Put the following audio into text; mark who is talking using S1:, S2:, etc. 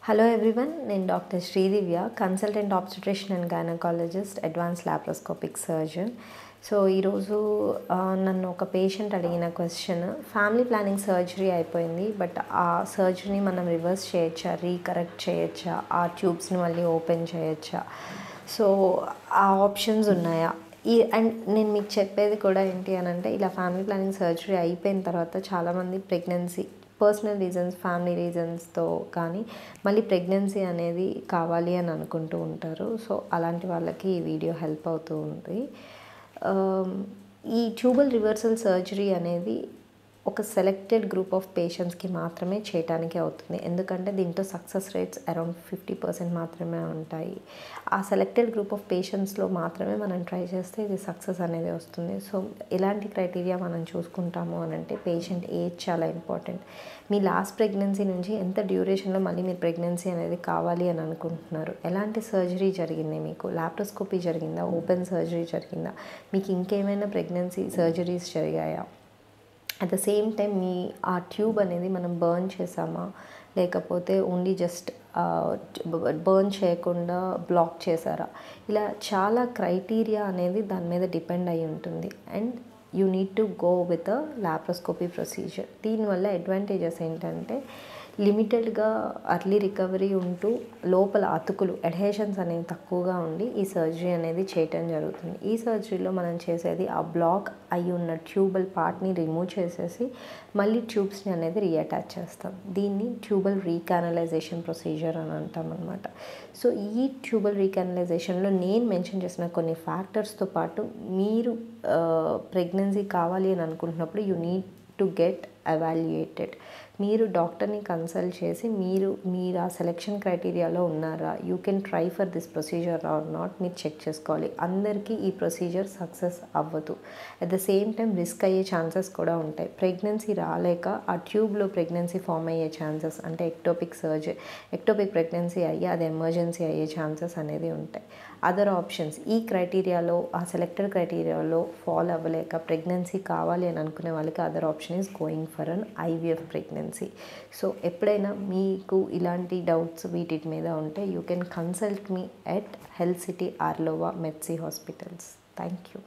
S1: Hello everyone, నేను doctor Sridivya, consultant obstetrician and gynaecologist, advance laparoscopic surgeon. So ఈరోజు నన్ను ఒక పేషెంట్ అడిగిన క్వశ్చన్, ఫ్యామిలీ ప్లానింగ్ సర్జరీ అయిపోయింది, బట్ ఆ సర్జరీని మనం రివర్స్ చేయొచ్చా, రీకరెక్ట్ చేయొచ్చా, ఆ ట్యూబ్స్ని మళ్ళీ ఓపెన్ చేయొచ్చా, సో ఆ ఆప్షన్స్ ఉన్నాయా? అండ్ నేను మీకు చెప్పేది కూడా ఏంటి అని అంటే, ఇలా ఫ్యామిలీ ప్లానింగ్ సర్జరీ అయిపోయిన తర్వాత చాలామంది ప్రెగ్నెన్సీ పర్సనల్ రీజన్స్, ఫ్యామిలీ రీజన్స్తో కానీ మళ్ళీ ప్రెగ్నెన్సీ అనేది కావాలి అని అనుకుంటూ ఉంటారు. సో అలాంటి వాళ్ళకి ఈ వీడియో హెల్ప్ అవుతూ ఉంది. ఈ ట్యూబల్ రివర్సల్ సర్జరీ అనేది ఒక సెలెక్టెడ్ గ్రూప్ ఆఫ్ పేషెంట్స్కి మాత్రమే చేయటానికి అవుతుంది. ఎందుకంటే దీంట్లో సక్సెస్ రేట్స్ అరౌండ్ 50% మాత్రమే ఉంటాయి. ఆ సెలెక్టెడ్ గ్రూప్ ఆఫ్ పేషెంట్స్లో మాత్రమే మనం ట్రై చేస్తే ఇది సక్సెస్ అనేది వస్తుంది. సో ఎలాంటి క్రైటీరియా మనం చూసుకుంటాము అని అంటే, పేషెంట్ ఏజ్ చాలా ఇంపార్టెంట్. మీ లాస్ట్ ప్రెగ్నెన్సీ నుంచి ఎంత డ్యూరేషన్లో మళ్ళీ మీరు ప్రెగ్నెన్సీ అనేది కావాలి అని అనుకుంటున్నారు, ఎలాంటి సర్జరీ జరిగింది, మీకు లాప్రోస్కోపీ జరిగిందా, ఓపెన్ సర్జరీ జరిగిందా, మీకు ఇంకేమైనా ప్రెగ్నెన్సీ సర్జరీస్ జరిగాయా, అట్ ద సేమ్ టైం మీ ఆ ట్యూబ్ అనేది మనం బర్న్ చేసామా, లేకపోతే ఓన్లీ జస్ట్ బర్న్ చేయకుండా బ్లాక్ చేశారా, ఇలా చాలా క్రైటీరియా అనేది దాని మీద డిపెండ్ అయి ఉంటుంది. And you need to go with a laparoscopy procedure. దీనివల్ల అడ్వాంటేజెస్ ఏంటంటే, లిమిటెడ్గా అర్లీ రికవరీ ఉంటూ లోపల అతుకులు, అడ్హెషన్స్ అనేవి తక్కువగా ఉండి ఈ సర్జరీ అనేది చేయటం జరుగుతుంది. ఈ సర్జరీలో మనం చేసేది ఆ బ్లాక్ అయి ఉన్న ట్యూబల్ పార్ట్ని రిమూవ్ చేసేసి మళ్ళీ ట్యూబ్స్ని అనేది రీఅటాచ్ చేస్తాం. దీన్ని ట్యూబల్ రీకానలైజేషన్ ప్రొసీజర్ అని అంటాం అనమాట. సో ఈ ట్యూబల్ రీకానలైజేషన్లో నేను మెన్షన్ చేసిన కొన్ని ఫ్యాక్టర్స్తో పాటు మీరు ప్రెగ్నెన్సీ కావాలి అని అనుకుంటున్నప్పుడు you need to get evaluated. మీరు డాక్టర్ని కన్సల్ట్ చేసి మీరు ఆ సెలెక్షన్ క్రైటీరియాలో ఉన్నారా, you can try for this procedure or not, మీరు చెక్ చేసుకోవాలి. అందరికీ ఈ ప్రొసీజర్ సక్సెస్ అవ్వదు. At the same time risk అయ్యే ఛాన్సెస్ కూడా ఉంటాయి. ప్రెగ్నెన్సీ రాలేక ఆ ట్యూబ్లో ప్రెగ్నెన్సీ ఫామ్ అయ్యే ఛాన్సెస్, అంటే ఎక్టోపిక్ ప్రెగ్నెన్సీ అయ్యి అది ఎమర్జెన్సీ అయ్యే ఛాన్సెస్ అనేది ఉంటాయి. అదర్ ఆప్షన్స్, ఈ క్రైటీరియాలో ఆ సెలెక్టెడ్ క్రైటీరియాలో ఫాలో అవ్వలేక ప్రెగ్నెన్సీ కావాలి అని అనుకునే వాళ్ళకి other option is going for an IVF pregnancy. So ఎప్పుడైనా మీకు ఇలాంటి డౌట్స్ వీటి మీద ఉంటే you can consult me at health city Arlova Medsy hospitals. Thank you.